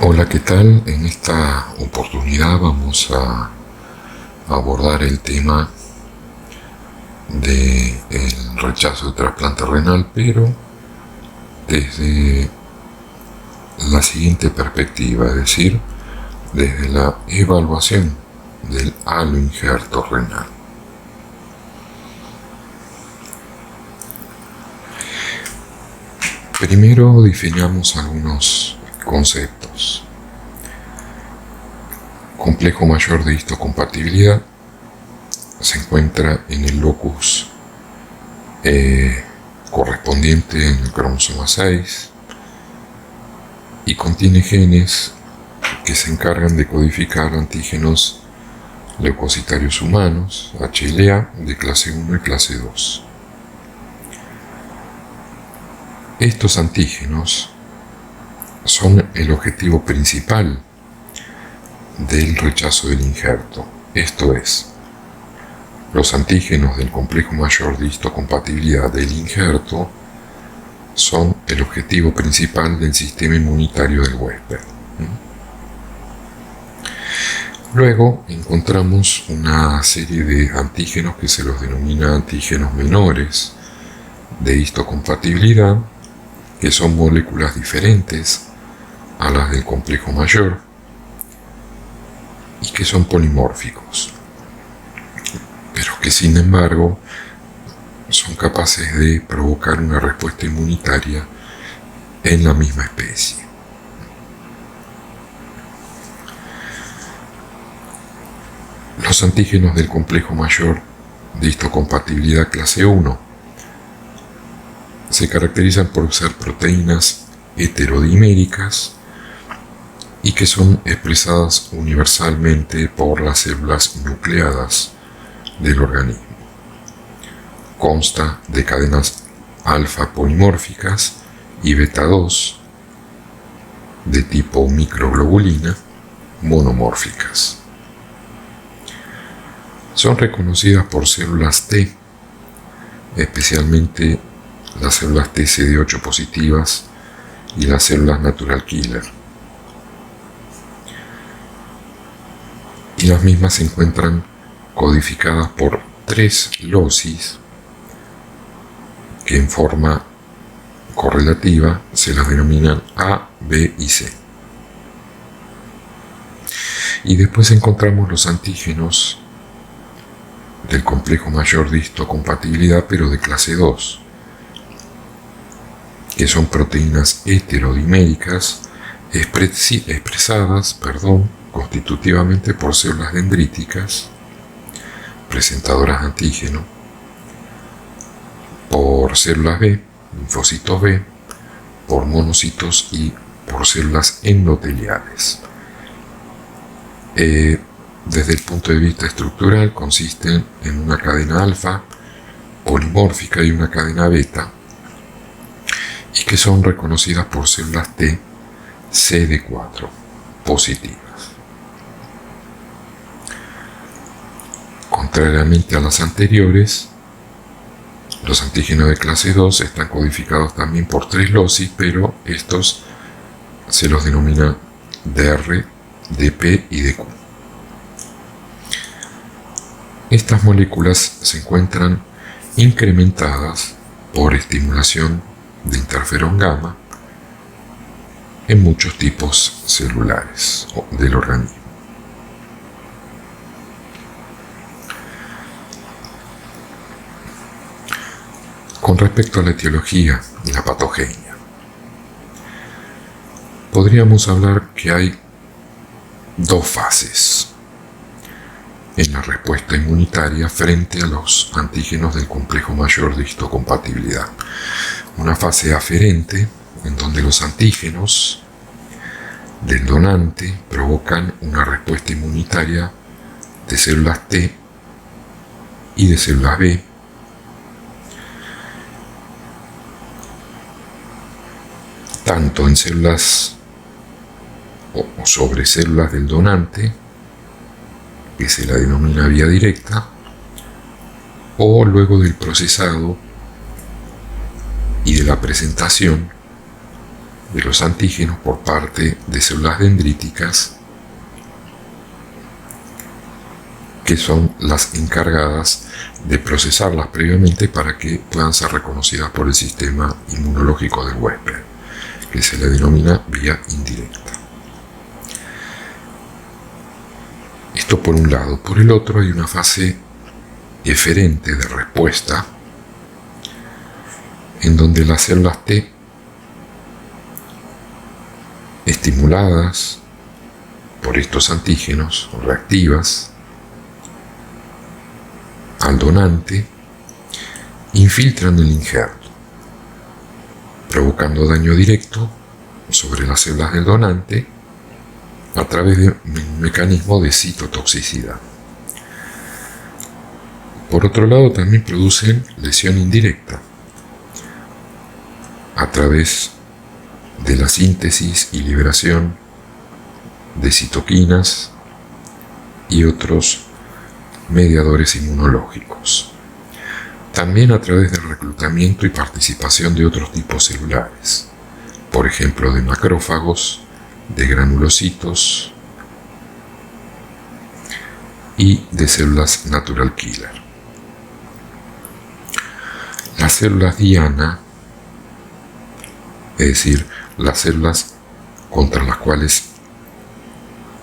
Hola, ¿qué tal? En esta oportunidad vamos a abordar el tema del rechazo de trasplante renal, pero desde la siguiente perspectiva, es decir, desde la evaluación del aloinjerto renal. Primero definamos algunos conceptos. Complejo mayor de histocompatibilidad se encuentra en el locus correspondiente en el cromosoma 6 y contiene genes que se encargan de codificar antígenos leucocitarios humanos, HLA, de clase 1 y clase 2. Estos antígenos son el objetivo principal del rechazo del injerto, esto es, los antígenos del complejo mayor de histocompatibilidad del injerto son el objetivo principal del sistema inmunitario del huésped. Luego encontramos una serie de antígenos que se los denomina antígenos menores de histocompatibilidad, que son moléculas diferentes a las del complejo mayor y que son polimórficos, pero que sin embargo son capaces de provocar una respuesta inmunitaria en la misma especie. Los antígenos del complejo mayor de histocompatibilidad clase 1 se caracterizan por ser proteínas heterodiméricas y que son expresadas universalmente por las células nucleadas del organismo. Consta de cadenas alfa polimórficas y beta 2 de tipo microglobulina monomórficas. Son reconocidas por células T, especialmente las células TCD8 positivas y las células natural killer. Y las mismas se encuentran codificadas por 3 locis que en forma correlativa se las denominan A, B y C. Y después encontramos los antígenos del complejo mayor de histocompatibilidad, pero de clase 2, que son proteínas heterodiméricas expresadas constitutivamente por células dendríticas presentadoras de antígeno, por células B, linfocitos B, por monocitos y por células endoteliales. Desde el punto de vista estructural consisten en una cadena alfa polimórfica y una cadena beta, y que son reconocidas por células T CD4 positivas. Contrariamente a las anteriores, los antígenos de clase 2 están codificados también por 3 locis, pero estos se los denomina DR, DP y DQ. Estas moléculas se encuentran incrementadas por estimulación de interferón gamma en muchos tipos celulares del organismo. Con respecto a la etiología y la patogenia, podríamos hablar que hay 2 fases en la respuesta inmunitaria frente a los antígenos del complejo mayor de histocompatibilidad. Una fase aferente, en donde los antígenos del donante provocan una respuesta inmunitaria de células T y de células B, tanto en células o sobre células del donante, que se la denomina vía directa, o luego del procesado y de la presentación de los antígenos por parte de células dendríticas, que son las encargadas de procesarlas previamente para que puedan ser reconocidas por el sistema inmunológico del huésped, que se le denomina vía indirecta. Esto por un lado. Por el otro hay una fase eferente de respuesta en donde las células T, estimuladas por estos antígenos reactivas al donante, infiltran el injerto, provocando daño directo sobre las células del donante a través de un mecanismo de citotoxicidad. Por otro lado, también producen lesión indirecta a través de la síntesis y liberación de citoquinas y otros mediadores inmunológicos. También a través del reclutamiento y participación de otros tipos celulares, por ejemplo de macrófagos, de granulocitos y de células natural killer. Las células diana, es decir, las células contra las cuales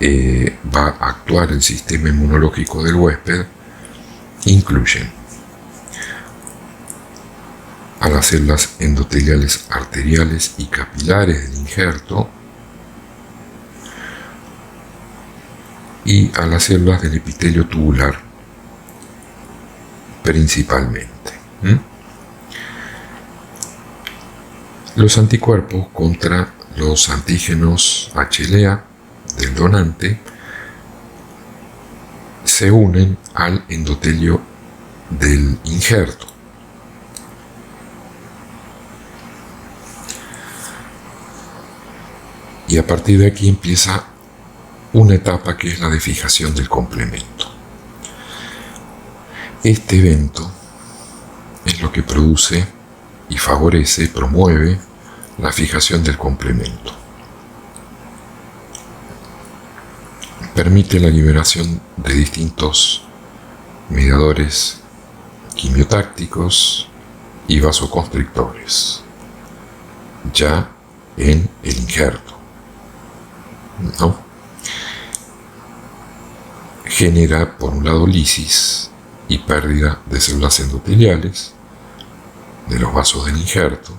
va a actuar el sistema inmunológico del huésped, incluyen a las células endoteliales arteriales y capilares del injerto y a las células del epitelio tubular principalmente. Los anticuerpos contra los antígenos HLA del donante se unen al endotelio del injerto. Y a partir de aquí empieza una etapa que es la de fijación del complemento. Este evento es lo que produce y favorece, promueve la fijación del complemento. Permite la liberación de distintos mediadores quimiotácticos y vasoconstrictores, ya en el injerto, ¿no? Genera, por un lado, lisis y pérdida de células endoteliales de los vasos del injerto.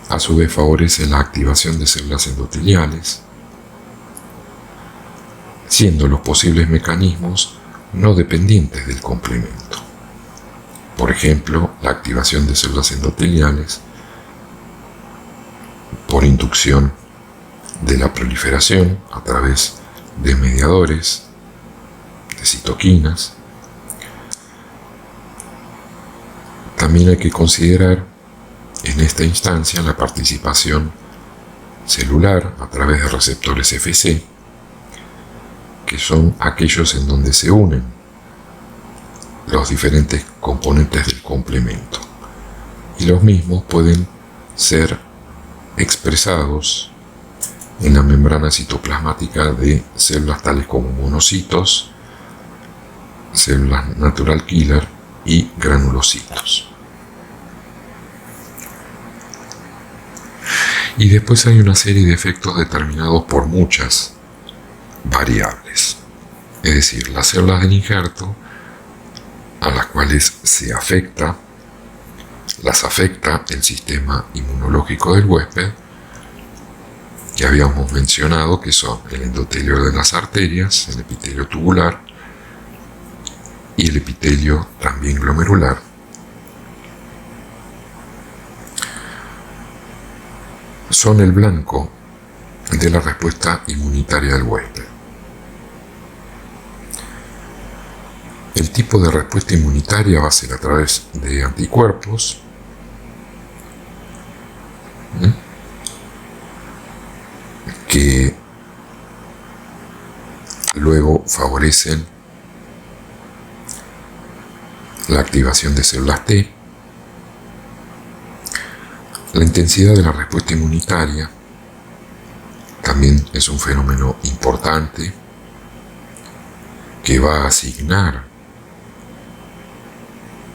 A su vez favorece la activación de células endoteliales, siendo los posibles mecanismos no dependientes del complemento. Por ejemplo, la activación de células endoteliales por inducción de la proliferación a través de mediadores, de citoquinas. También hay que considerar en esta instancia la participación celular a través de receptores Fc, que son aquellos en donde se unen los diferentes componentes del complemento, y los mismos pueden ser expresados en la membrana citoplasmática de células tales como monocitos, células natural killer y granulocitos. Y después hay una serie de efectos determinados por muchas variables. Es decir, las células del injerto a las cuales las afecta el sistema inmunológico del huésped, que habíamos mencionado que son el endotelio de las arterias, el epitelio tubular y el epitelio también glomerular. Son el blanco de la respuesta inmunitaria del huésped. El tipo de respuesta inmunitaria va a ser a través de anticuerpos, que luego favorecen la activación de células T, La intensidad de la respuesta inmunitaria también es un fenómeno importante que va a asignar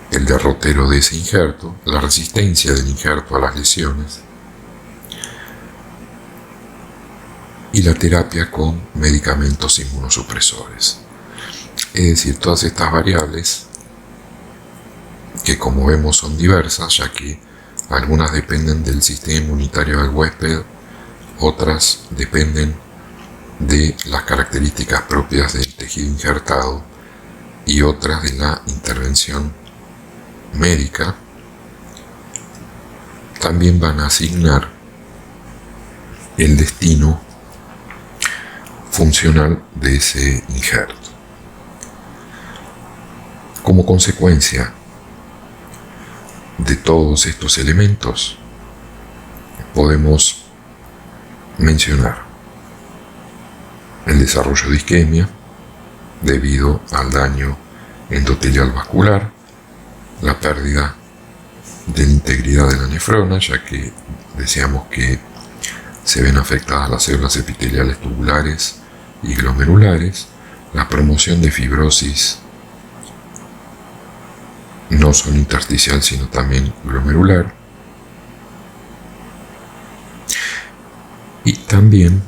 el derrotero de ese injerto, la resistencia del injerto a las lesiones y la terapia con medicamentos inmunosupresores. Es decir, todas estas variables que, como vemos, son diversas, ya que algunas dependen del sistema inmunitario del huésped, otras dependen de las características propias del tejido injertado y otras de la intervención médica, también van a asignar el destino funcional de ese injerto. Como consecuencia de todos estos elementos, podemos mencionar el desarrollo de isquemia debido al daño endotelial vascular, la pérdida de la integridad de la nefrona, ya que decíamos que se ven afectadas las células epiteliales tubulares y glomerulares, la promoción de fibrosis no solo intersticial sino también glomerular, y también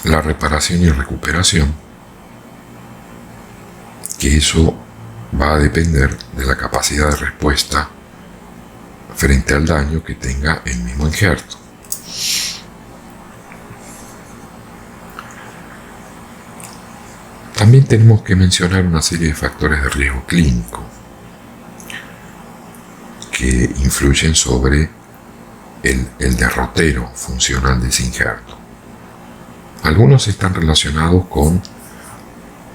la reparación y recuperación, que eso va a depender de la capacidad de respuesta frente al daño que tenga el mismo injerto. También tenemos que mencionar una serie de factores de riesgo clínico que influyen sobre el derrotero funcional de ese injerto. Algunos están relacionados con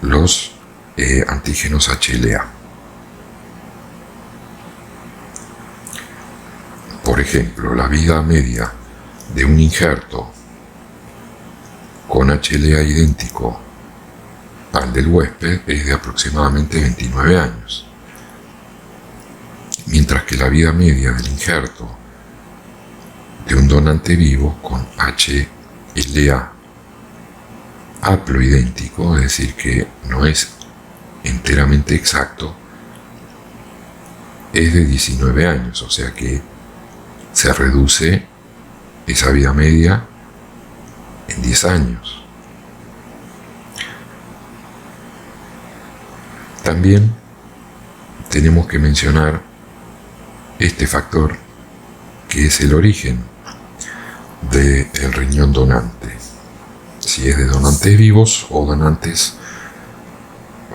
los antígenos HLA. Por ejemplo, la vida media de un injerto con HLA idéntico al del huésped es de aproximadamente 29 años, mientras que la vida media del injerto de un donante vivo con HLA haploidéntico, es decir, que no es enteramente exacto, es de 19 años, o sea que se reduce esa vida media en 10 años. También tenemos que mencionar este factor, que es el origen del riñón donante, si es de donantes vivos o donantes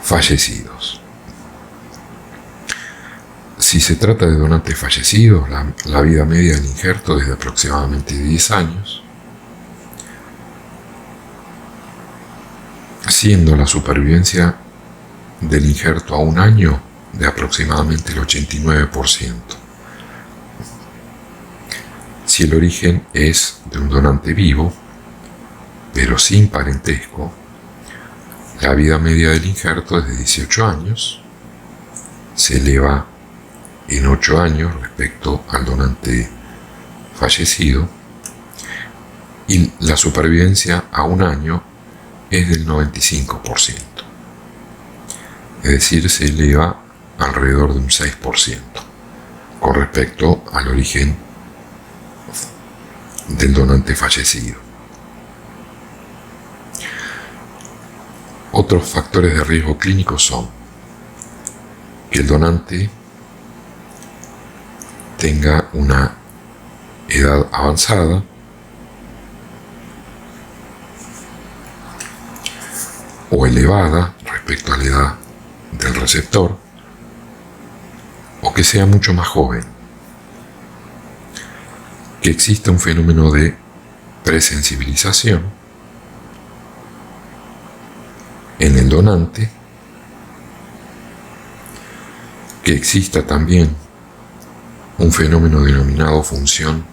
fallecidos. Si se trata de donantes fallecidos, la vida media del injerto es de aproximadamente 10 años, siendo la supervivencia del injerto a un año de aproximadamente el 89%. Si el origen es de un donante vivo, pero sin parentesco, la vida media del injerto es de 18 años, se eleva en 8 años respecto al donante fallecido, y la supervivencia a un año es del 95%. Es decir, se eleva alrededor de un 6% con respecto al origen del donante fallecido. Otros factores de riesgo clínico son que el donante tenga una edad avanzada, o elevada respecto a la edad del receptor, o que sea mucho más joven, que exista un fenómeno de presensibilización en el donante, que exista también un fenómeno denominado función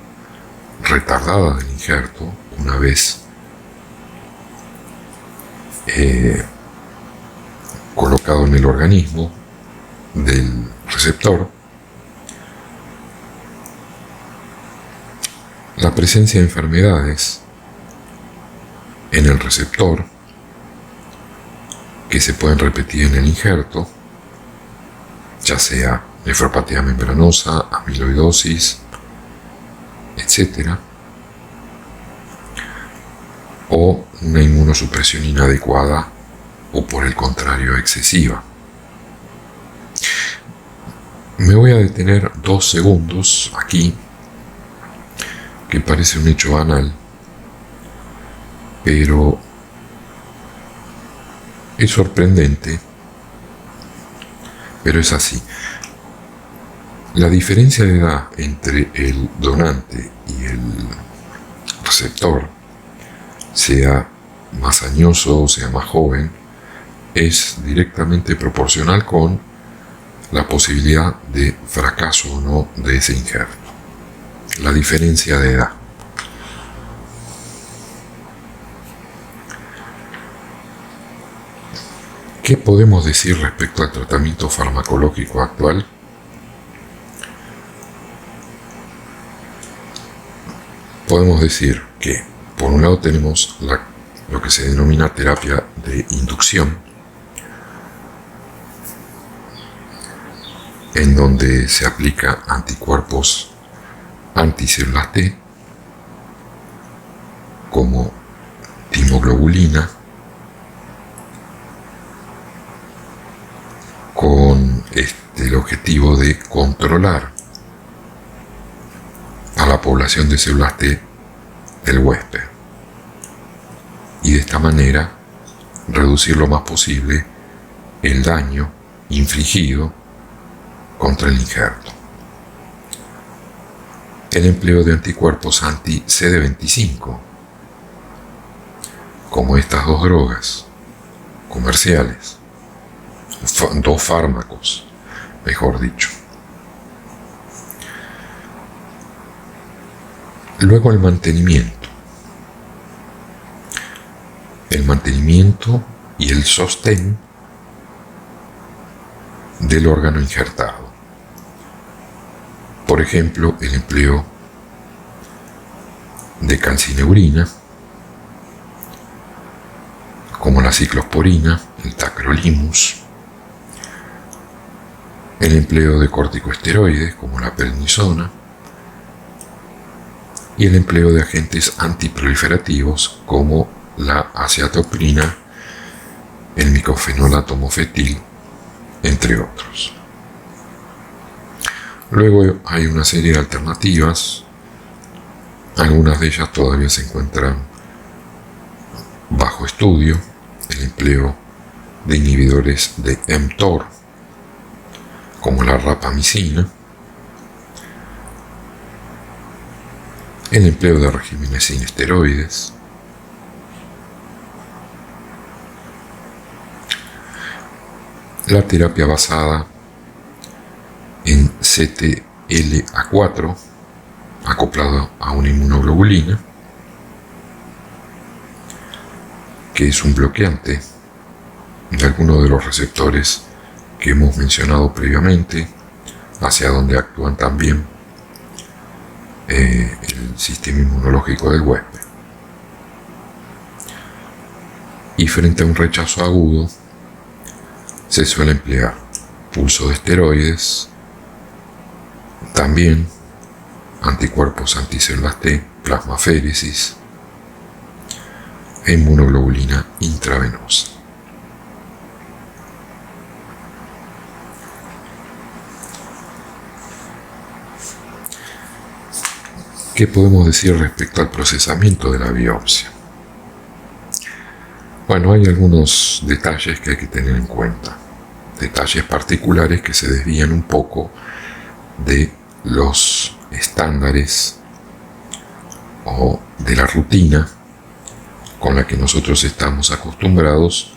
retardada del injerto una vez colocado en el organismo del receptor, La presencia de enfermedades en el receptor que se pueden repetir en el injerto, ya sea nefropatía membranosa, amiloidosis, etc., o una inmunosupresión inadecuada o por el contrario excesiva. Me voy a detener 2 segundos aquí, que parece un hecho banal, pero es sorprendente, pero es así. La diferencia de edad entre el donante y el receptor, sea más añoso o sea más joven, es directamente proporcional con la posibilidad de fracaso o no de ese injerto. La diferencia de edad. ¿Qué podemos decir respecto al tratamiento farmacológico actual? Podemos decir que, por un lado, tenemos lo que se denomina terapia de inducción, en donde se aplica anticuerpos anticélulas T, como timoglobulina, con el objetivo de controlar a la población de células T del huésped y de esta manera reducir lo más posible el daño infligido contra el injerto. El empleo de anticuerpos anti-CD25, como estas 2 drogas comerciales, 2 fármacos, mejor dicho. Luego el mantenimiento y el sostén del órgano injertado. Por ejemplo, el empleo de calcineurina, como la ciclosporina, el tacrolimus, el empleo de corticosteroides, como la prednisona, y el empleo de agentes antiproliferativos, como la aciatoprina, el micofenolato mofetil, entre otros. Luego hay una serie de alternativas, algunas de ellas todavía se encuentran bajo estudio: el empleo de inhibidores de mTOR, como la rapamicina, el empleo de regímenes sin esteroides, la terapia basada en CTLA4 acoplado a una inmunoglobulina, que es un bloqueante de algunos de los receptores que hemos mencionado previamente, hacia donde actúan también el sistema inmunológico del huésped. Y frente a un rechazo agudo, se suele emplear pulso de esteroides, también anticuerpos anticélulas T, plasmaféresis e inmunoglobulina intravenosa. ¿Qué podemos decir respecto al procesamiento de la biopsia? Bueno, hay algunos detalles que hay que tener en cuenta, detalles particulares que se desvían un poco de los estándares o de la rutina con la que nosotros estamos acostumbrados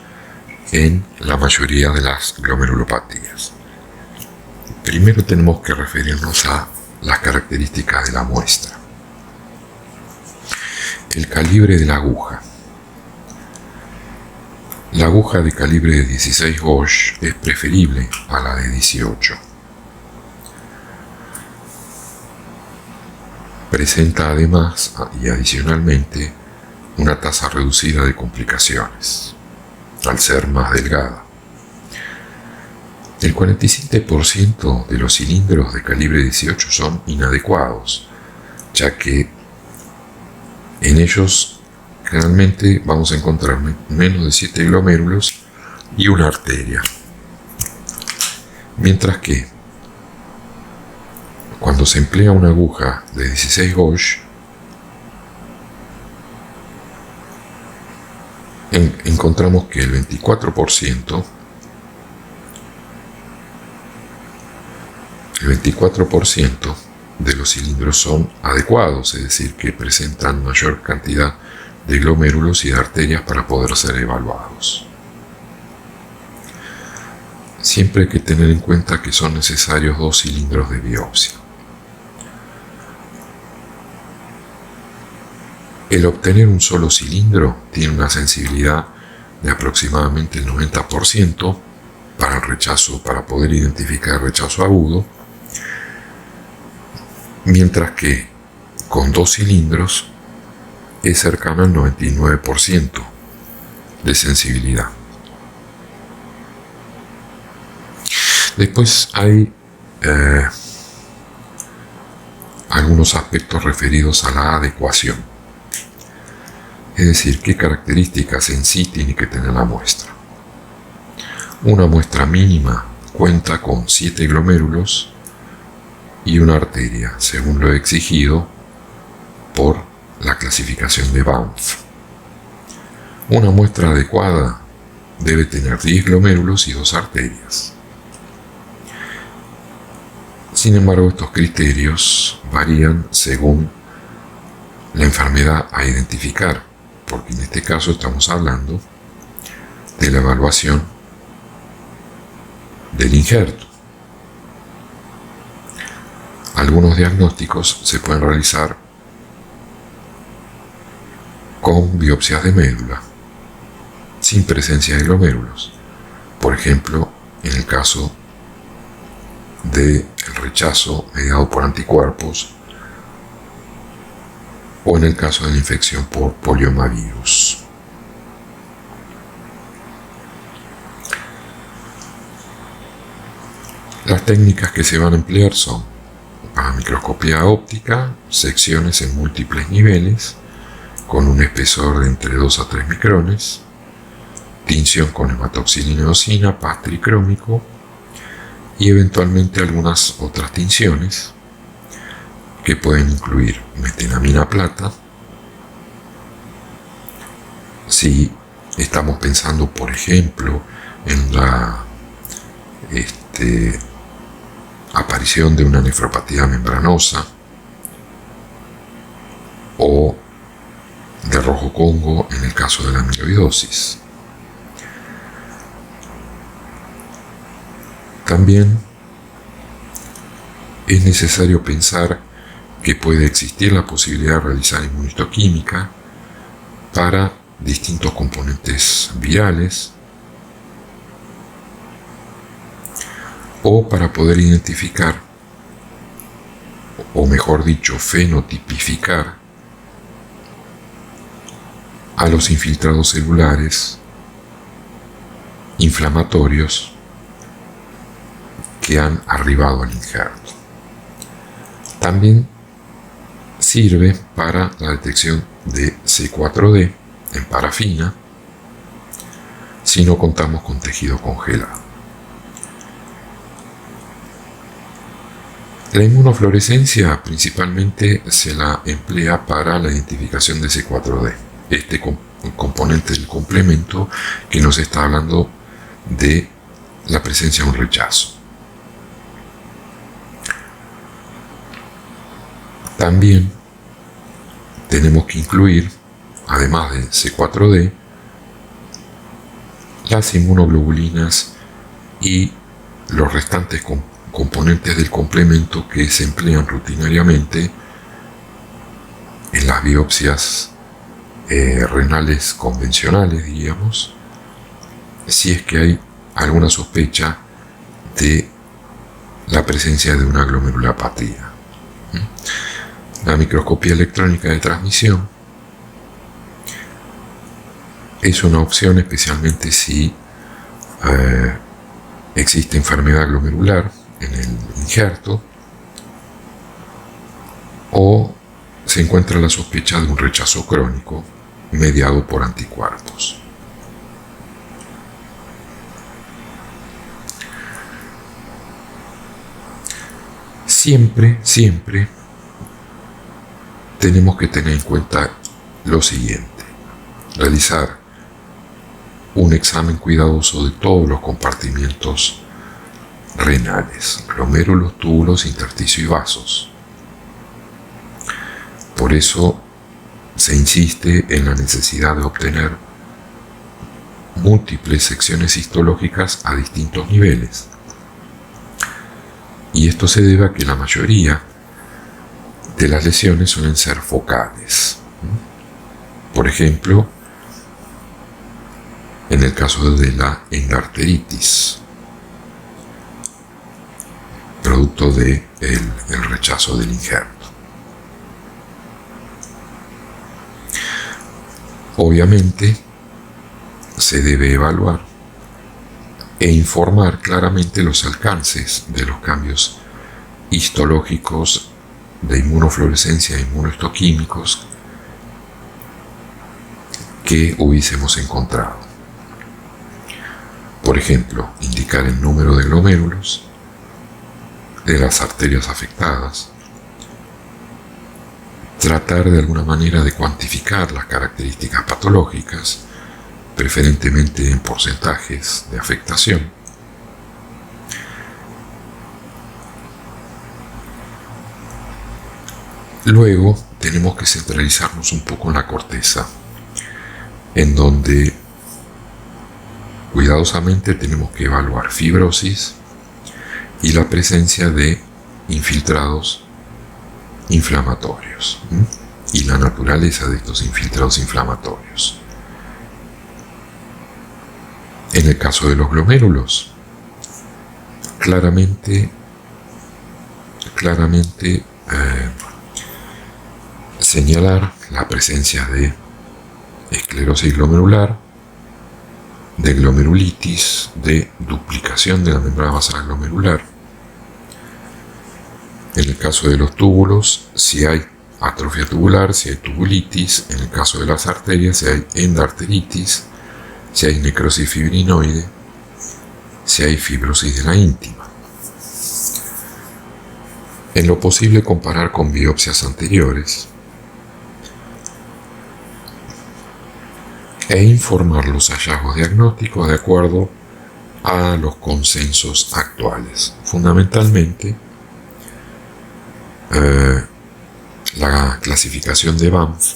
en la mayoría de las glomerulopatías. Primero tenemos que referirnos a las características de la muestra. El calibre de la aguja. La aguja de calibre de 16 Gauge es preferible a la de 18. presenta además y adicionalmente una tasa reducida de complicaciones, al ser más delgada. El 47% de los cilindros de calibre 18 son inadecuados, ya que en ellos generalmente vamos a encontrar menos de 7 glomérulos y una arteria. Mientras que cuando se emplea una aguja de 16 gauge, encontramos que el 24% de los cilindros son adecuados, es decir, que presentan mayor cantidad de glomérulos y de arterias para poder ser evaluados. Siempre hay que tener en cuenta que son necesarios 2 cilindros de biopsia. El obtener un solo cilindro tiene una sensibilidad de aproximadamente el 90% para el rechazo, para poder identificar el rechazo agudo, mientras que con 2 cilindros es cercano al 99% de sensibilidad. Después hay algunos aspectos referidos a la adecuación, es decir, qué características en sí tiene que tener la muestra. Una muestra mínima cuenta con 7 glomérulos y una arteria, según lo exigido por la clasificación de Banff. Una muestra adecuada debe tener 10 glomérulos y 2 arterias. Sin embargo, estos criterios varían según la enfermedad a identificar, porque en este caso estamos hablando de la evaluación del injerto. Algunos diagnósticos se pueden realizar con biopsias de médula, sin presencia de glomérulos. Por ejemplo, en el caso del rechazo mediado por anticuerpos o en el caso de la infección por poliomavirus. Las técnicas que se van a emplear son para microscopía óptica, secciones en múltiples niveles, con un espesor de entre 2 a 3 micrones, tinción con hematoxilina eosina, pastricrómico y eventualmente algunas otras tinciones que pueden incluir metenamina plata. Si estamos pensando, por ejemplo, en la aparición de una nefropatía membranosa o de rojo Congo en el caso de la amiloidosis. También es necesario pensar que puede existir la posibilidad de realizar inmunistoquímica para distintos componentes virales o para poder identificar, o mejor dicho, fenotipificar a los infiltrados celulares inflamatorios que han arribado al injerto. También sirve para la detección de C4D en parafina si no contamos con tejido congelado. La inmunofluorescencia principalmente se la emplea para la identificación de C4D, este componente del complemento que nos está hablando de la presencia de un rechazo. También tenemos que incluir, además de C4D, las inmunoglobulinas y los restantes componentes del complemento que se emplean rutinariamente en las biopsias renales convencionales, diríamos, si es que hay alguna sospecha de la presencia de una glomerulopatía. La microscopía electrónica de transmisión es una opción, especialmente si existe enfermedad glomerular en el injerto o se encuentra la sospecha de un rechazo crónico mediado por anticuerpos. Siempre tenemos que tener en cuenta lo siguiente: realizar un examen cuidadoso de todos los compartimientos renales, glomérulos, túbulos, intersticio y vasos. Por eso se insiste en la necesidad de obtener múltiples secciones histológicas a distintos niveles. Y esto se debe a que la mayoría de las lesiones suelen ser focales. Por ejemplo, en el caso de la endarteritis, producto del rechazo del injerto. Obviamente, se debe evaluar e informar claramente los alcances de los cambios histológicos de inmunofluorescencia e inmunohistoquímicos que hubiésemos encontrado. Por ejemplo, indicar el número de glomérulos de las arterias afectadas, tratar de alguna manera de cuantificar las características patológicas, preferentemente en porcentajes de afectación. Luego tenemos que centralizarnos un poco en la corteza, en donde cuidadosamente tenemos que evaluar fibrosis y la presencia de infiltrados inflamatorios y la naturaleza de estos infiltrados inflamatorios. En el caso de los glomérulos, claramente señalar la presencia de esclerosis glomerular, de glomerulitis, de duplicación de la membrana basal glomerular. En el caso de los túbulos, si hay atrofia tubular, si hay tubulitis. En el caso de las arterias, si hay endarteritis, si hay necrosis fibrinoide, si hay fibrosis de la íntima. En lo posible, comparar con biopsias anteriores e informar los hallazgos diagnósticos de acuerdo a los consensos actuales. Fundamentalmente, la clasificación de Banff,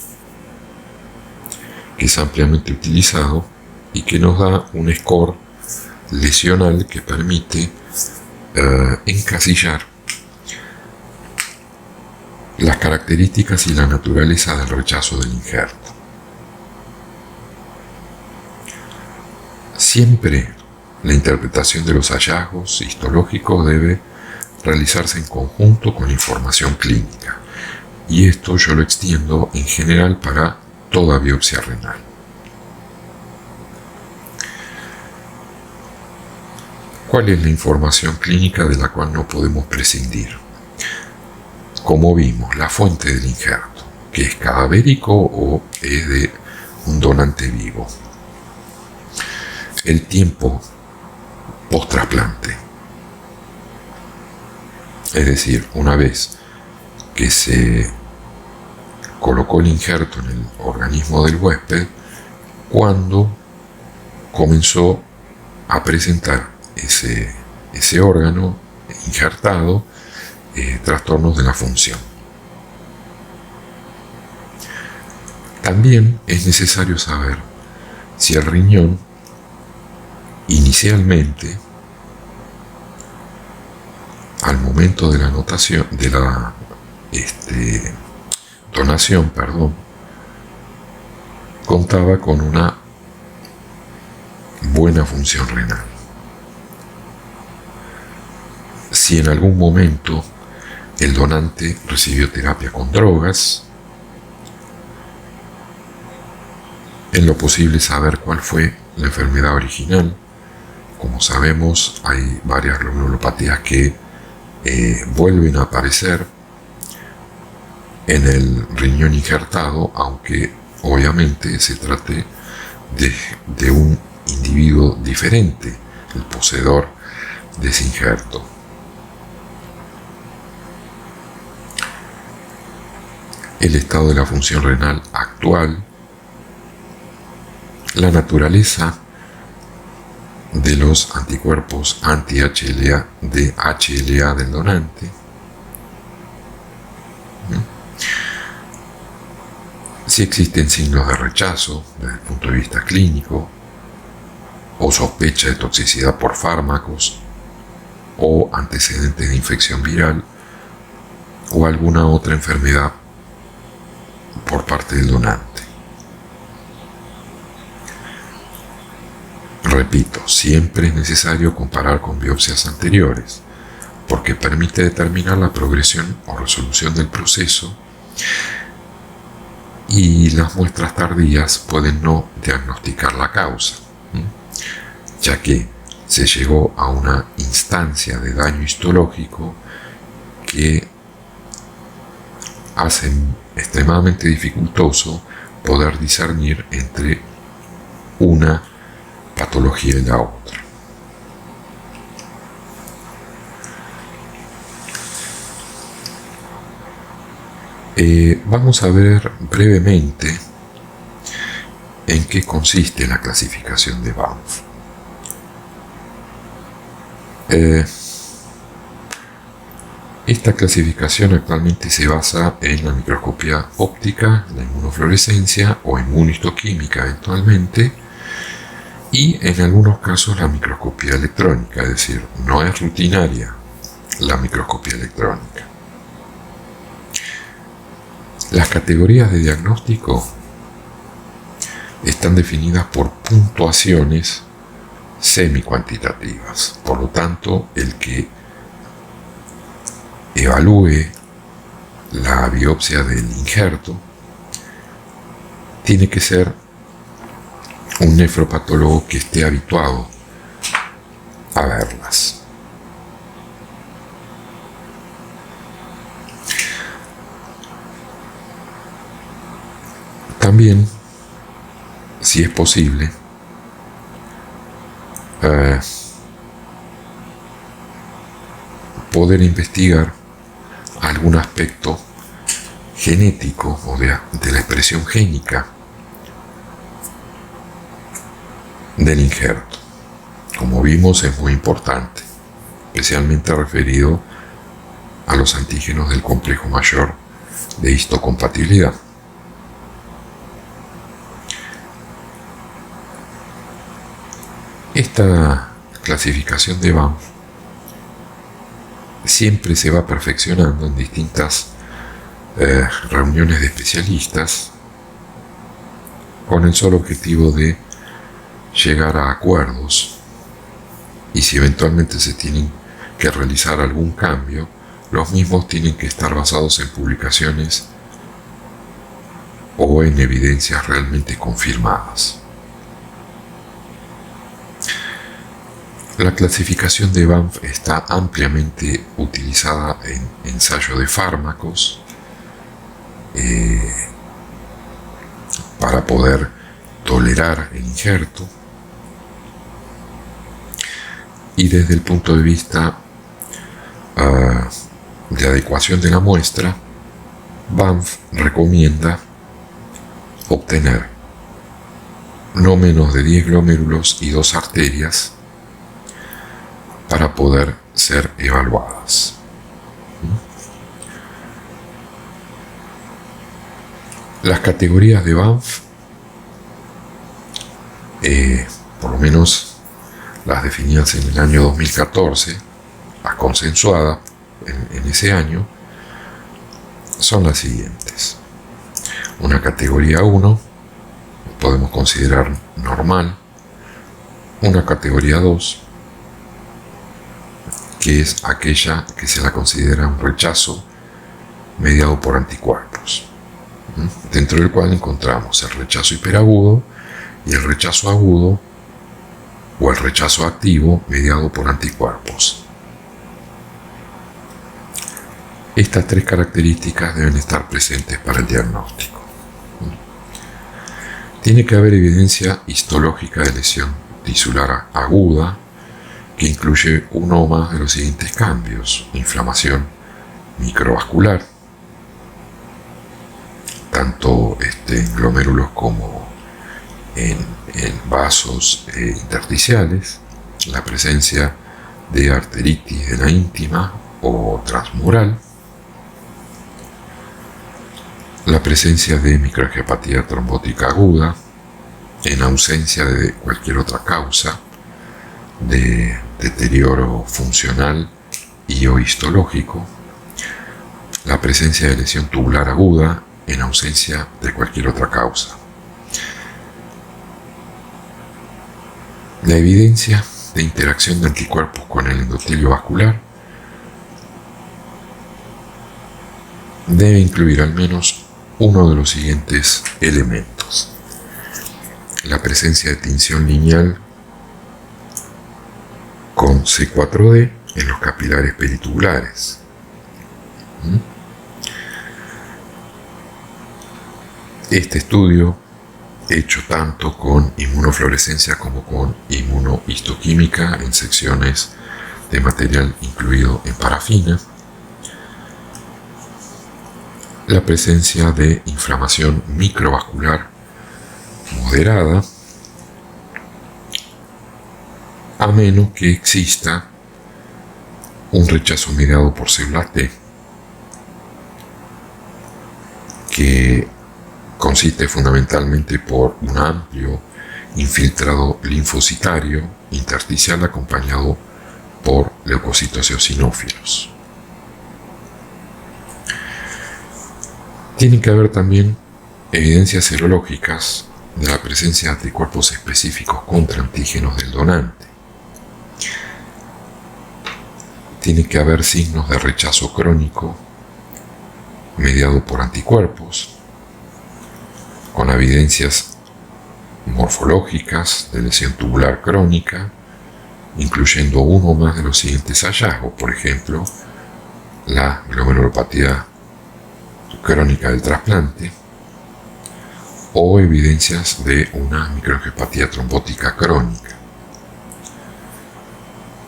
que es ampliamente utilizado y que nos da un score lesional que permite encasillar las características y la naturaleza del rechazo del injerto. Siempre la interpretación de los hallazgos histológicos debe realizarse en conjunto con información clínica, y esto yo lo extiendo en general para toda biopsia renal. ¿Cuál es la información clínica de la cual no podemos prescindir? Como vimos, la fuente del injerto, que es cadavérico o es de un donante vivo. El tiempo post-trasplante, es decir, una vez que se colocó el injerto en el organismo del huésped, cuando comenzó a presentar ese órgano injertado trastornos de la función. También es necesario saber si el riñón inicialmente, al momento de la donación, contaba con una buena función renal. Si en algún momento el donante recibió terapia con drogas. En lo posible saber cuál fue la enfermedad original. Como sabemos, hay varias glomerulopatías que vuelven a aparecer en el riñón injertado, aunque obviamente se trate de un individuo diferente, el poseedor de ese injerto. El estado de la función renal actual, la naturaleza de los anticuerpos anti-HLA de HLA del donante, si existen signos de rechazo desde el punto de vista clínico, o sospecha de toxicidad por fármacos, o antecedentes de infección viral, o alguna otra enfermedad por parte del donante. Repito, siempre es necesario comparar con biopsias anteriores, porque permite determinar la progresión o resolución del proceso, y las muestras tardías pueden no diagnosticar la causa, ya que se llegó a una instancia de daño histológico que hace extremadamente dificultoso poder discernir entre una patología y la otra. Vamos a ver brevemente en qué consiste la clasificación de Banff. Esta clasificación actualmente se basa en la microscopía óptica, la inmunofluorescencia o inmunistoquímica eventualmente, y en algunos casos la microscopía electrónica, es decir, no es rutinaria la microscopía electrónica. Las categorías de diagnóstico están definidas por puntuaciones semi-cuantitativas. Por lo tanto, el que evalúe la biopsia del injerto tiene que ser un nefropatólogo que esté habituado a verlas. También, si es posible, poder investigar algún aspecto genético o de la expresión génica del injerto. Como vimos, es muy importante, especialmente referido a los antígenos del complejo mayor de histocompatibilidad. Esta clasificación de Banff siempre se va perfeccionando en distintas reuniones de especialistas con el solo objetivo de llegar a acuerdos, y si eventualmente se tienen que realizar algún cambio, los mismos tienen que estar basados en publicaciones o en evidencias realmente confirmadas. La clasificación de Banff está ampliamente utilizada en ensayo de fármacos para poder tolerar el injerto, y desde el punto de vista de adecuación de la muestra, Banff recomienda obtener no menos de 10 glómerulos y 2 arterias para poder ser evaluadas. Las categorías de Banff, por lo menos las definidas en el año 2014, las consensuadas en ese año, son las siguientes. Una categoría 1 podemos considerar normal, una categoría 2 que es aquella que se la considera un rechazo mediado por anticuerpos, dentro del cual encontramos el rechazo hiperagudo y el rechazo agudo o el rechazo activo mediado por anticuerpos. Estas tres características deben estar presentes para el diagnóstico. Tiene que haber evidencia histológica de lesión tisular aguda que incluye uno o más de los siguientes cambios: inflamación microvascular, tanto en glomérulos como en vasos intersticiales, la presencia de arteritis de la íntima o transmural, la presencia de microangiopatía trombótica aguda en ausencia de cualquier otra causa de deterioro funcional y o histológico, la presencia de lesión tubular aguda en ausencia de cualquier otra causa. La evidencia de interacción de anticuerpos con el endotelio vascular debe incluir al menos uno de los siguientes elementos: la presencia de tinción lineal con C4D en los capilares peritubulares, este estudio, hecho tanto con inmunofluorescencia como con inmunohistoquímica en secciones de material incluido en parafina, la presencia de inflamación microvascular moderada, a menos que exista un rechazo mediado por células T, que consiste fundamentalmente por un amplio infiltrado linfocitario intersticial acompañado por leucocitos eosinófilos. Tiene que haber también evidencias serológicas de la presencia de anticuerpos específicos contra antígenos del donante. Tiene que haber signos de rechazo crónico mediado por anticuerpos, con evidencias morfológicas de lesión tubular crónica, incluyendo uno o más de los siguientes hallazgos: por ejemplo, la glomerulopatía crónica del trasplante, o evidencias de una microangiopatía trombótica crónica.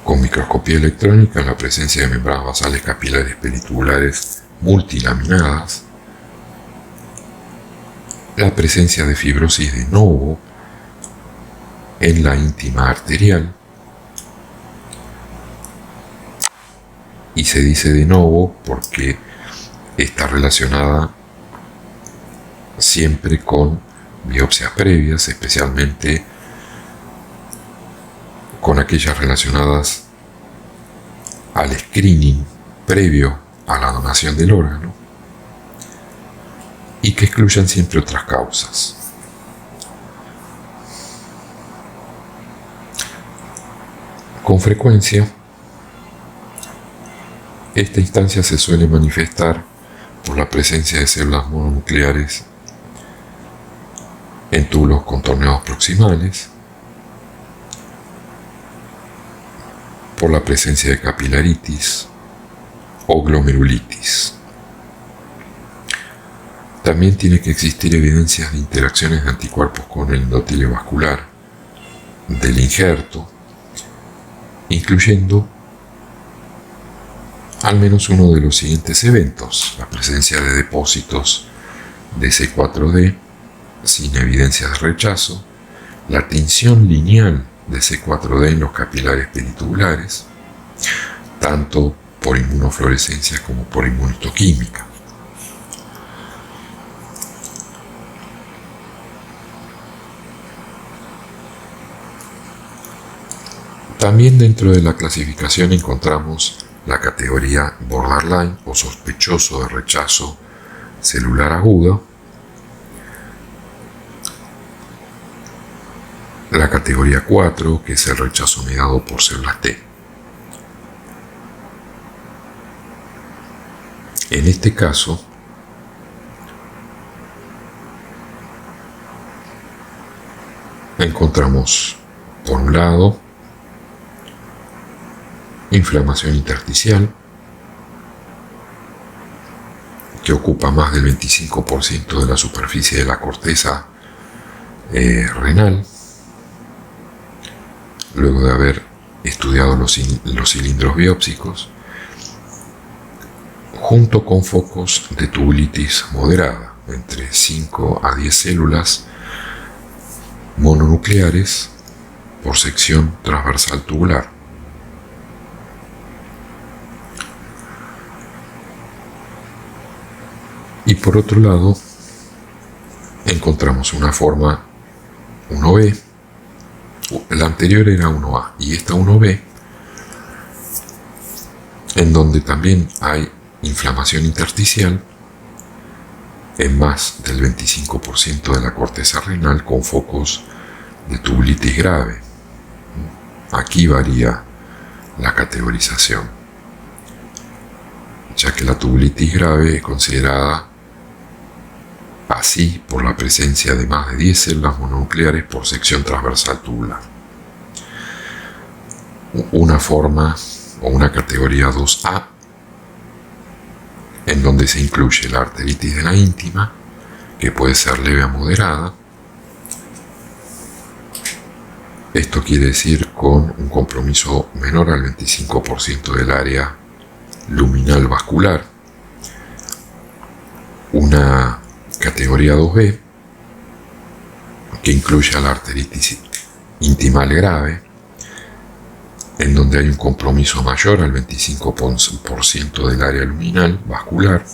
Con microscopía electrónica, la presencia de membranas basales capilares peritubulares multilaminadas, la presencia de fibrosis de novo en la íntima arterial, y se dice de novo porque está relacionada siempre con biopsias previas, especialmente con aquellas relacionadas al screening previo a la donación del órgano, y que excluyan siempre otras causas. Con frecuencia, esta instancia se suele manifestar por la presencia de células mononucleares en túbulos contorneados proximales, por la presencia de capilaritis o glomerulitis. También tiene que existir evidencias de interacciones de anticuerpos con el endotelio vascular del injerto, incluyendo al menos uno de los siguientes eventos: la presencia de depósitos de C4D sin evidencias de rechazo, la tinción lineal de C4D en los capilares peritubulares, tanto por inmunofluorescencia como por inmunohistoquímica. También dentro de la clasificación encontramos la categoría borderline o sospechoso de rechazo celular agudo, la categoría 4, que es el rechazo mediado por células T. En este caso, encontramos, por un lado, inflamación intersticial, que ocupa más del 25% de la superficie de la corteza renal. Luego de haber estudiado los cilindros biópsicos, junto con focos de tubulitis moderada, entre 5 a 10 células mononucleares por sección transversal tubular. Y por otro lado, encontramos una forma 1B, la anterior era 1A y esta 1B, en donde también hay inflamación intersticial en más del 25% de la corteza renal con focos de tubulitis grave. Aquí varía la categorización, ya que la tubulitis grave es considerada así por la presencia de más de 10 células mononucleares por sección transversal tubular. Una forma o una categoría 2A, en donde se incluye la arteritis de la íntima, que puede ser leve a moderada. Esto quiere decir con un compromiso menor al 25% del área luminal vascular. Una categoría 2B, que incluye a la arteritis intimal grave, en donde hay un compromiso mayor al 25% del área luminal vascular.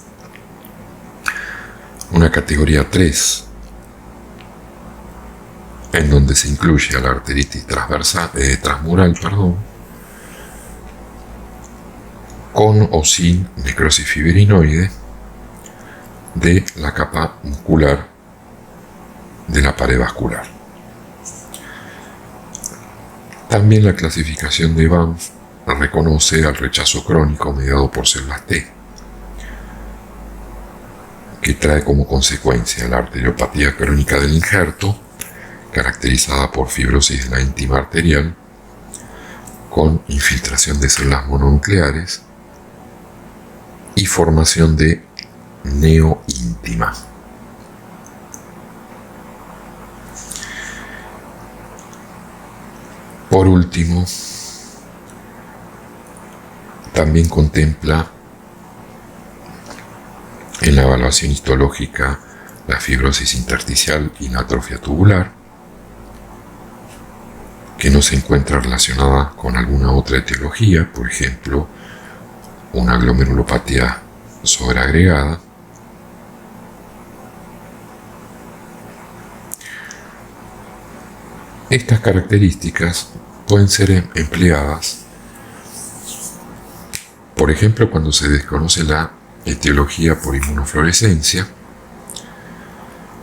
Una categoría 3, en donde se incluye a la arteritis transmural, con o sin necrosis fibrinoide de la capa muscular de la pared vascular. También la clasificación de Banff reconoce al rechazo crónico mediado por células T, que trae como consecuencia la arteriopatía crónica del injerto, caracterizada por fibrosis de la íntima arterial, con infiltración de células mononucleares y formación de neoíntima. Por último, también contempla en la evaluación histológica la fibrosis intersticial y la atrofia tubular, que no se encuentra relacionada con alguna otra etiología, por ejemplo, una glomerulopatía sobreagregada. Estas características pueden ser empleadas, por ejemplo, cuando se desconoce la etiología por inmunofluorescencia,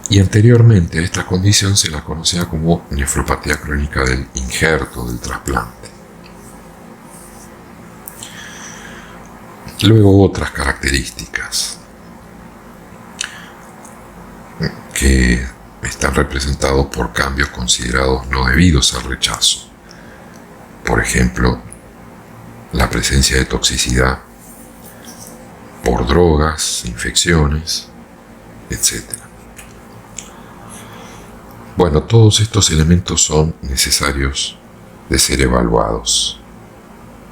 y anteriormente a esta condición se la conocía como nefropatía crónica del injerto del trasplante. Luego otras características que están representados por cambios considerados no debidos al rechazo. Por ejemplo, la presencia de toxicidad por drogas, infecciones, etc. Bueno, todos estos elementos son necesarios de ser evaluados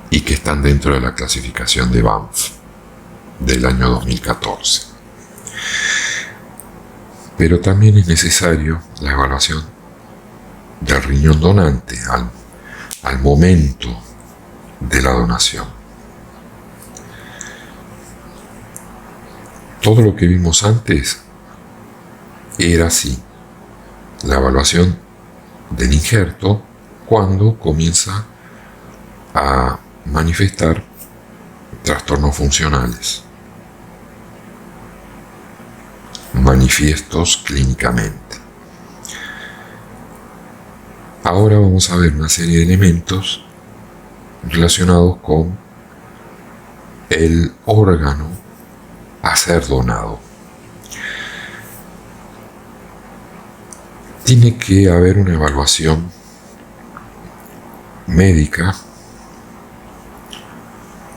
y que están dentro de la clasificación de Banff del año 2014. Pero también es necesario la evaluación del riñón donante al momento de la donación. Todo lo que vimos antes era así. La evaluación del injerto cuando comienza a manifestar trastornos funcionales manifiestos clínicamente. Ahora vamos a ver una serie de elementos relacionados con el órgano a ser donado. Tiene que haber una evaluación médica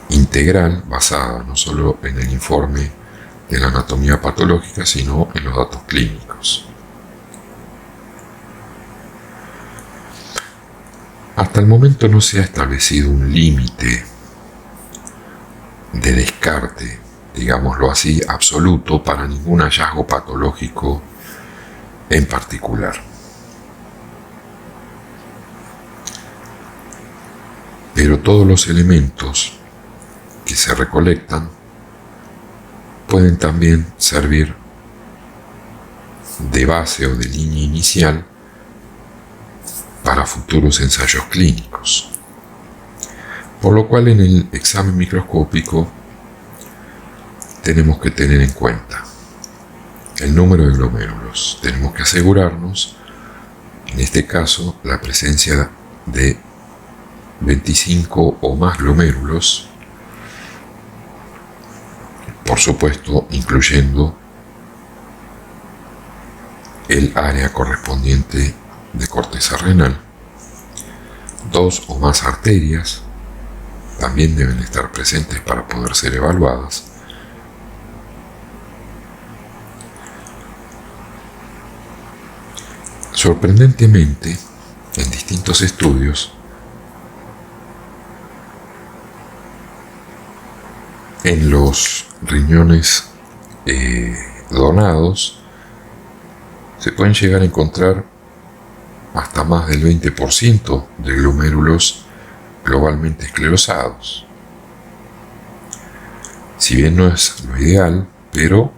integral basada no solo en el informe de la anatomía patológica, sino en los datos clínicos. Hasta el momento no se ha establecido un límite de descarte, digámoslo así, absoluto para ningún hallazgo patológico en particular. Pero todos los elementos que se recolectan pueden también servir de base o de línea inicial para futuros ensayos clínicos. Por lo cual en el examen microscópico tenemos que tener en cuenta el número de glomérulos. Tenemos que asegurarnos, en este caso, la presencia de 25 o más glomérulos, por supuesto incluyendo el área correspondiente de corteza renal. 2 o más arterias también deben estar presentes para poder ser evaluadas. Sorprendentemente, en distintos estudios, en los riñones donados se pueden llegar a encontrar hasta más del 20% de glomérulos globalmente esclerosados. Si bien no es lo ideal, pero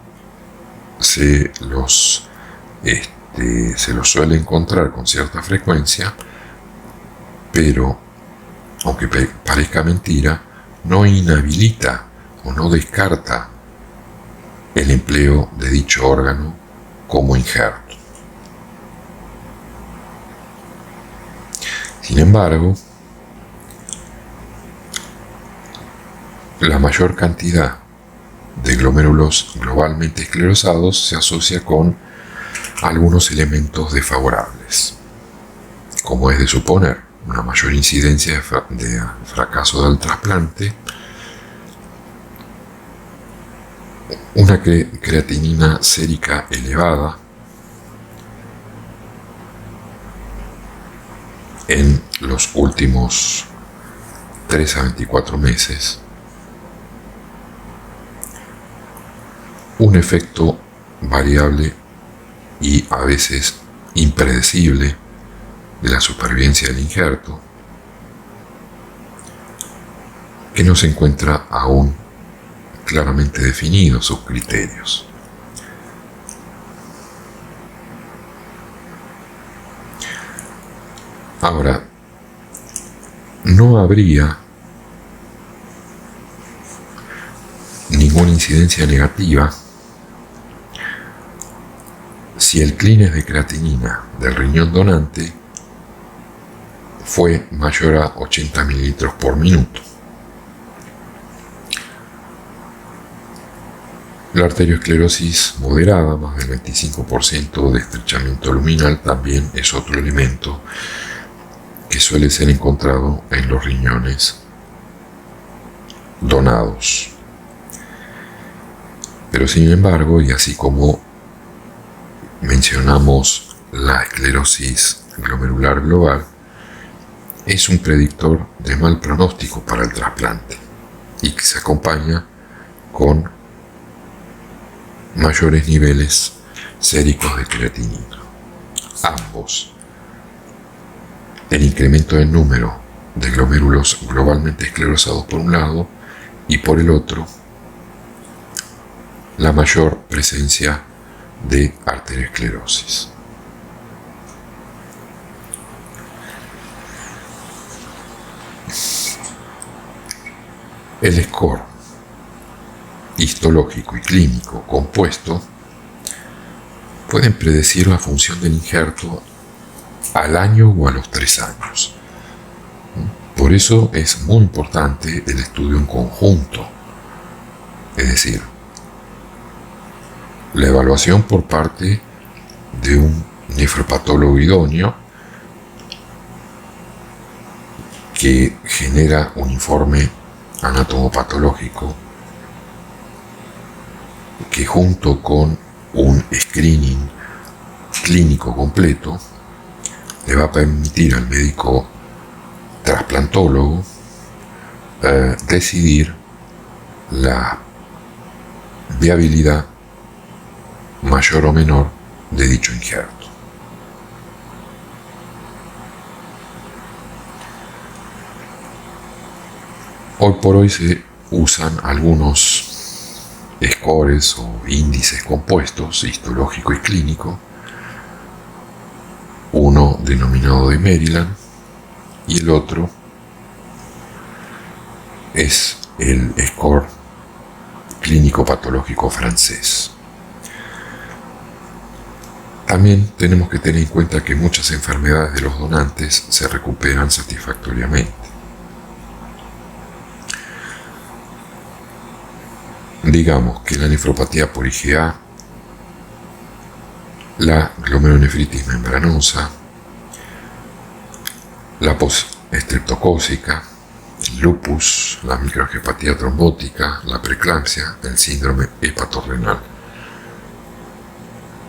se los suele encontrar con cierta frecuencia, pero aunque parezca mentira, no inhabilita o no descarta el empleo de dicho órgano como injerto. Sin embargo, la mayor cantidad de glomérulos globalmente esclerosados se asocia con algunos elementos desfavorables, como es de suponer una mayor incidencia de fracaso del trasplante, una creatinina sérica elevada en los últimos 3 a 24 meses, un efecto variable y a veces impredecible de la supervivencia del injerto, que no se encuentra aún claramente definidos sus criterios. Ahora, no habría ninguna incidencia negativa si el clínex de creatinina del riñón donante fue mayor a 80 mililitros por minuto. La arteriosclerosis moderada, más del 25% de estrechamiento luminal, también es otro elemento que suele ser encontrado en los riñones donados. Pero sin embargo, y así como mencionamos la esclerosis glomerular global, es un predictor de mal pronóstico para el trasplante y que se acompaña con mayores niveles séricos de creatinina. Ambos, el incremento del número de glomérulos globalmente esclerosados por un lado y por el otro, la mayor presencia de arteriosclerosis. El score histológico y clínico compuesto pueden predecir la función del injerto al año o a los 3 años. Por eso es muy importante el estudio en conjunto, es decir, la evaluación por parte de un nefropatólogo idóneo que genera un informe anatomopatológico que, junto con un screening clínico completo, le va a permitir al médico trasplantólogo decidir la viabilidad mayor o menor de dicho injerto. Hoy por hoy se usan algunos scores o índices compuestos, histológico y clínico, uno denominado de Maryland y el otro es el score clínico patológico francés. También tenemos que tener en cuenta que muchas enfermedades de los donantes se recuperan satisfactoriamente. Digamos que la nefropatía por IgA, la glomerulonefritis membranosa, la postestreptocócica, el lupus, la microangiopatía trombótica, la preeclampsia, el síndrome hepatorrenal.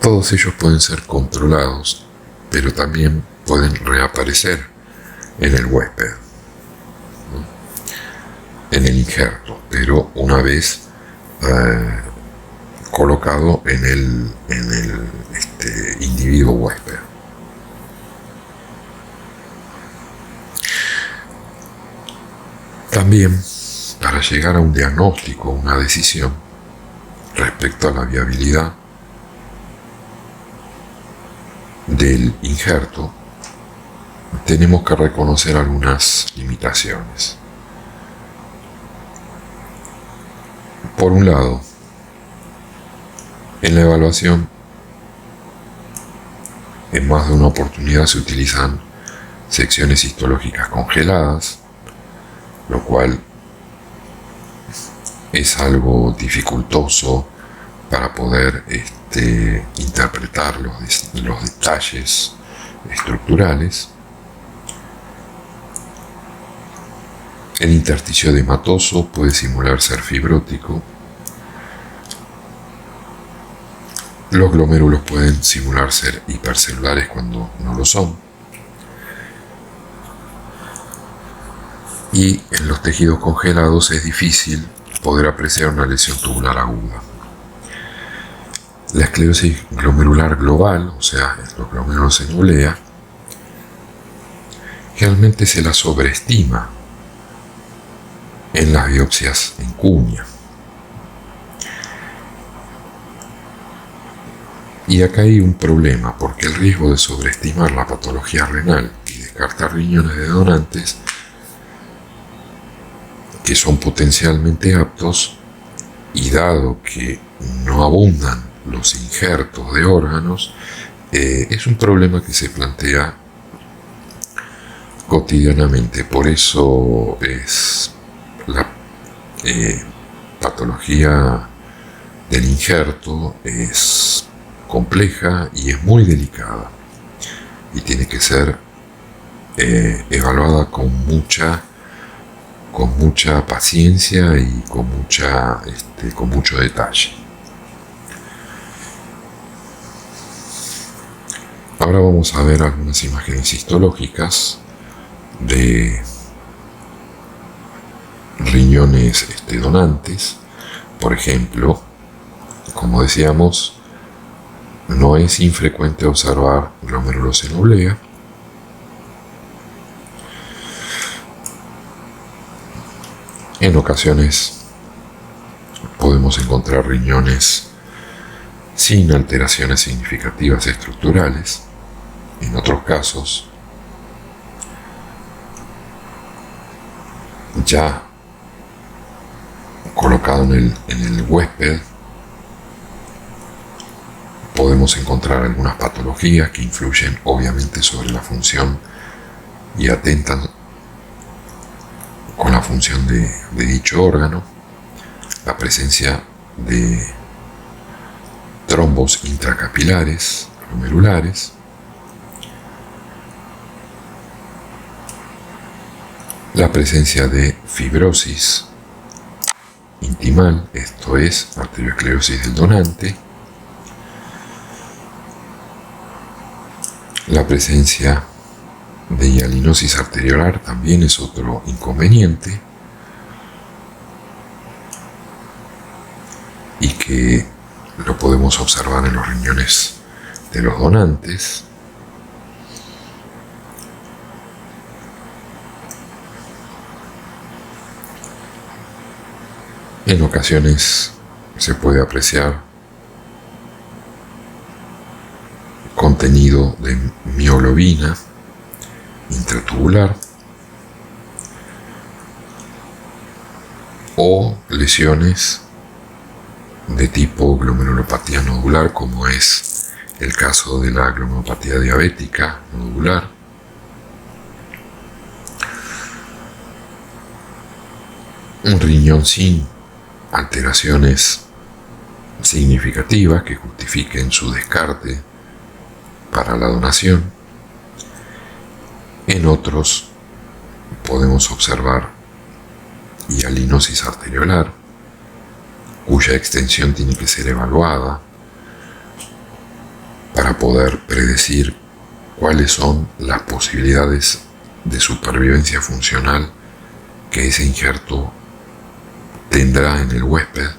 Todos ellos pueden ser controlados, pero también pueden reaparecer en el huésped, ¿no? En el injerto, pero una vez colocado en el individuo huésped. También, para llegar a un diagnóstico, una decisión respecto a la viabilidad del injerto, tenemos que reconocer algunas limitaciones. Por un lado, en la evaluación, en más de una oportunidad se utilizan secciones histológicas congeladas, lo cual es algo dificultoso para poder interpretar los detalles estructurales. El intersticio edematoso puede simular ser fibrótico. Los glomérulos pueden simular ser hipercelulares cuando no lo son. Y en los tejidos congelados es difícil poder apreciar una lesión tubular aguda. La esclerosis glomerular global, o sea, los glomérulos en urea, generalmente se la sobreestima en las biopsias en cuña. Y acá hay un problema, porque el riesgo de sobreestimar la patología renal y descartar riñones de donantes que son potencialmente aptos, y dado que no abundan los injertos de órganos, es un problema que se plantea cotidianamente. Por eso es la patología del injerto es compleja y es muy delicada, y tiene que ser evaluada con mucha paciencia y con mucho detalle. Ahora vamos a ver algunas imágenes histológicas de riñones donantes. Por ejemplo, como decíamos, no es infrecuente observar glomérulos en urea. En ocasiones podemos encontrar riñones sin alteraciones significativas estructurales. En otros casos, ya colocado en el huésped, podemos encontrar algunas patologías que influyen obviamente sobre la función y atentan con la función de dicho órgano. La presencia de trombos intracapilares, glomerulares, la presencia de fibrosis intimal, esto es, arteriosclerosis del donante, la presencia de hialinosis arteriolar también es otro inconveniente, y que lo podemos observar en los riñones de los donantes. En ocasiones se puede apreciar contenido de mioglobina intratubular o lesiones de tipo glomerulopatía nodular, como es el caso de la glomerulopatía diabética nodular, un riñón sin alteraciones significativas que justifiquen su descarte para la donación. En otros podemos observar hialinosis arteriolar, cuya extensión tiene que ser evaluada para poder predecir cuáles son las posibilidades de supervivencia funcional que ese injerto tendrá en el huésped.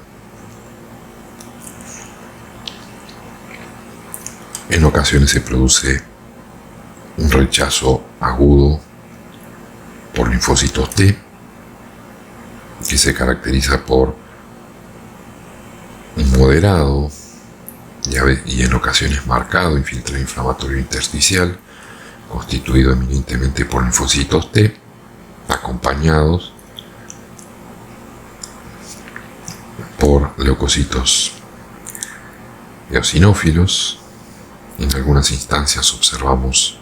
En ocasiones se produce un rechazo agudo por linfocitos T, que se caracteriza por un moderado y en ocasiones marcado infiltrado inflamatorio intersticial, constituido eminentemente por linfocitos T, acompañados por leucocitos eosinófilos. En algunas instancias observamos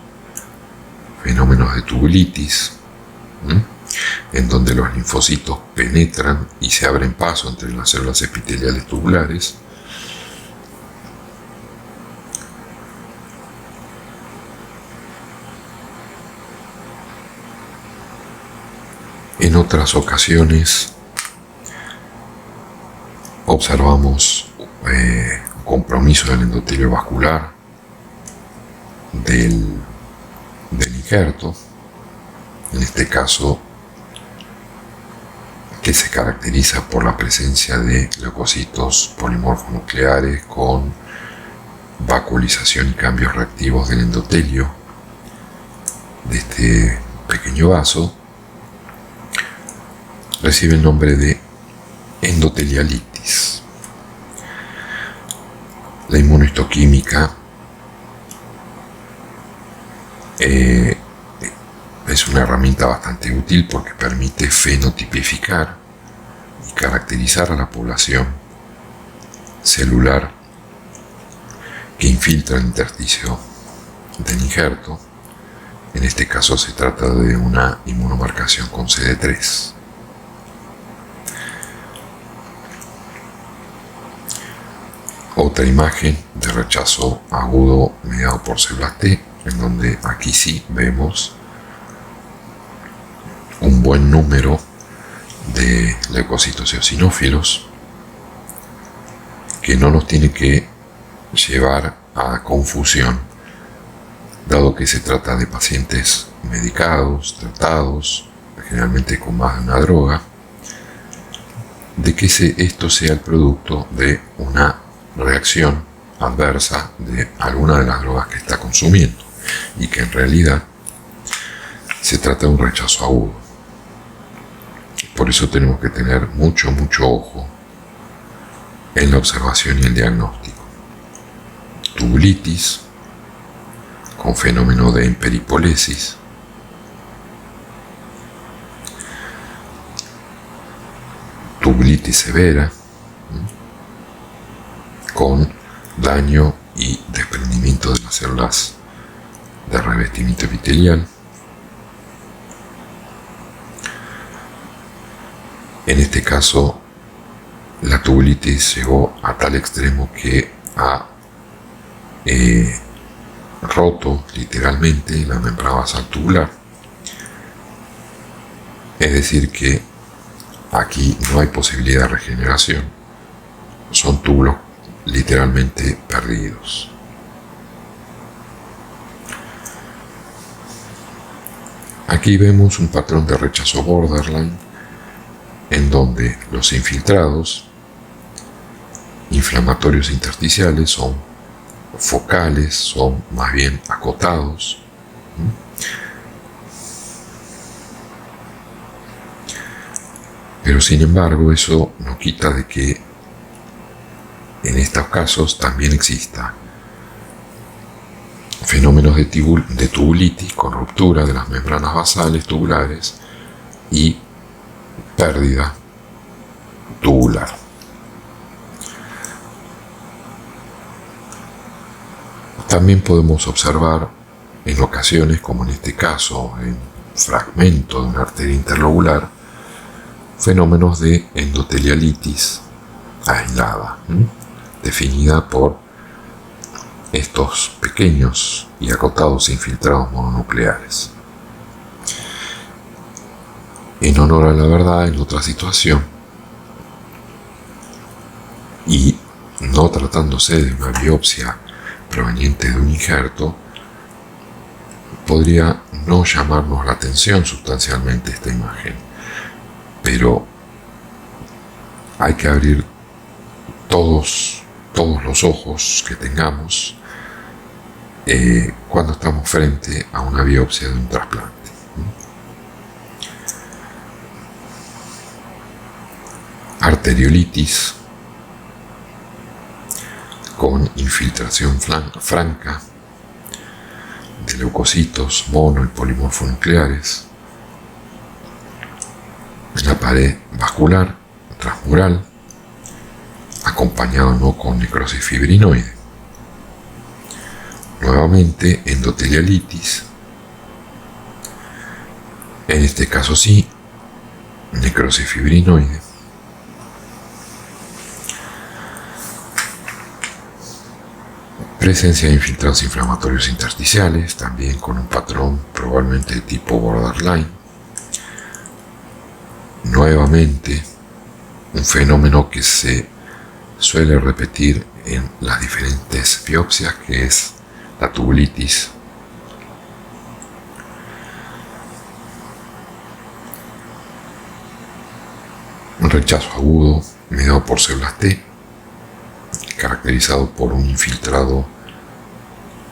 fenómenos de tubulitis, en donde los linfocitos penetran y se abren paso entre las células epiteliales tubulares. En otras ocasiones observamos un compromiso del endotelio vascular del injerto, en este caso que se caracteriza por la presencia de leucocitos polimorfonucleares con vacuolización y cambios reactivos del endotelio de este pequeño vaso. Recibe el nombre de endotelialitis. La inmunohistoquímica es una herramienta bastante útil porque permite fenotipificar y caracterizar a la población celular que infiltra el intersticio del injerto. En este caso se trata de una inmunomarcación con CD3. Otra imagen de rechazo agudo mediado por células T, en donde aquí sí vemos un buen número de leucocitos eosinófilos, que no nos tiene que llevar a confusión, dado que se trata de pacientes medicados, tratados, generalmente con más de una droga, de que esto sea el producto de una reacción adversa de alguna de las drogas que está consumiendo, y que en realidad se trata de un rechazo agudo. Por eso tenemos que tener mucho ojo en la observación y el diagnóstico. Tubulitis con fenómeno de emperipolesis, tubulitis severa con daño y desprendimiento de las células de revestimiento epitelial. En este caso, la tubulitis llegó a tal extremo que ha roto literalmente la membrana basal tubular. Es decir que aquí no hay posibilidad de regeneración, son túbulos literalmente perdidos. Aquí vemos un patrón de rechazo borderline en donde los infiltrados inflamatorios intersticiales son focales, son más bien acotados. Pero sin embargo, eso no quita de que en estos casos también exista fenómenos de tubulitis con ruptura de las membranas basales tubulares y pérdida tubular. También podemos observar en ocasiones, como en este caso, en fragmento de una arteria interlobular, fenómenos de endotelialitis aislada, definida por estos pequeños y acotados infiltrados mononucleares. En honor a la verdad, en otra situación, y no tratándose de una biopsia proveniente de un injerto, podría no llamarnos la atención sustancialmente esta imagen, pero hay que abrir todos los ojos que tengamos cuando estamos frente a una biopsia de un trasplante. Arteriolitis con infiltración franca de leucocitos mono y polimorfonucleares en la pared vascular transmural, acompañado no con necrosis fibrinoide. Nuevamente endotelialitis, en este caso sí, necrosis fibrinoide. Presencia de infiltrados inflamatorios intersticiales, también con un patrón probablemente de tipo borderline. Nuevamente, un fenómeno que se suele repetir en las diferentes biopsias, que es la tubulitis. Un rechazo agudo mediado por células T, caracterizado por un infiltrado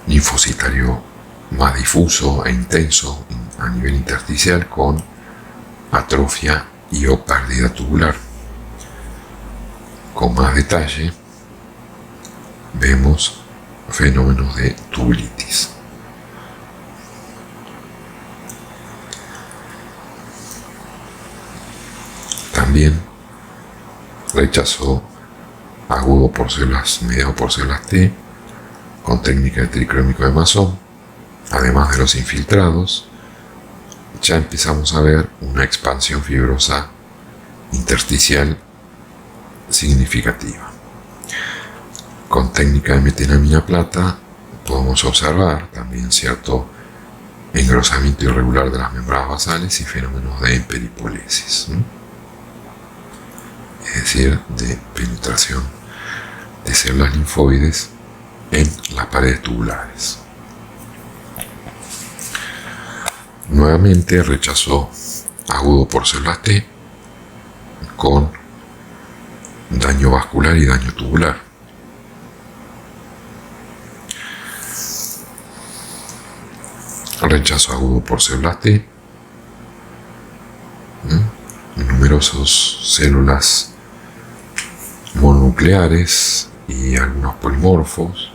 linfocitario más difuso e intenso a nivel intersticial con atrofia y o pérdida tubular. Con más detalle vemos fenómenos de tubulitis. También rechazo agudo por células, mediado por células T, con técnica de tricrómico de Masson, además de los infiltrados, ya empezamos a ver una expansión fibrosa intersticial significativa. Con técnica de metenamina plata podemos observar también cierto engrosamiento irregular de las membranas basales y fenómenos de peripolesis, es decir, de penetración de células linfoides en las paredes tubulares. Nuevamente rechazo agudo por células T con daño vascular y daño tubular. Rechazo agudo por células T, numerosas células mononucleares y algunos polimorfos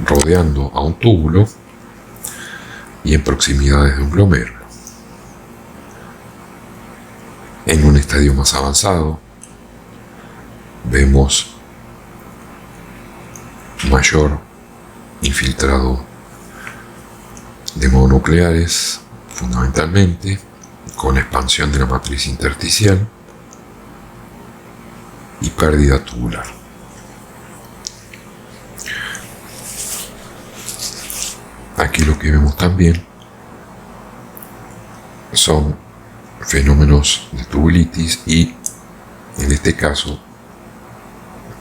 rodeando a un túbulo y en proximidades de un glomérulo. En un estadio más avanzado vemos mayor infiltrado de mononucleares, fundamentalmente con expansión de la matriz intersticial y pérdida tubular. Aquí lo que vemos también son fenómenos de tubulitis y, en este caso,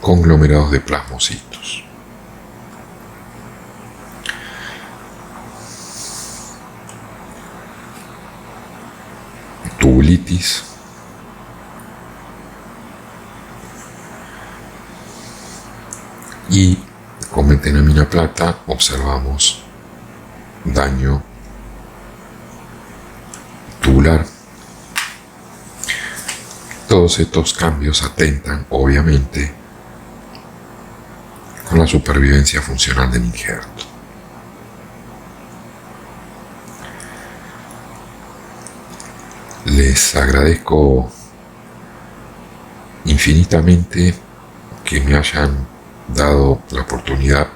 conglomerados de plasmocitos. Tubulitis, y con metenamina plata observamos daño tubular. Todos estos cambios atentan, obviamente, con la supervivencia funcional del injerto. Les agradezco infinitamente que me hayan dado la oportunidad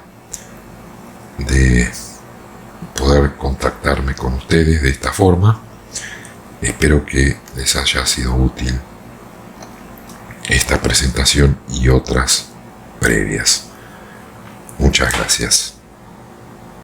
de poder contactarme con ustedes de esta forma. Espero que les haya sido útil esta presentación y otras previas. Muchas gracias.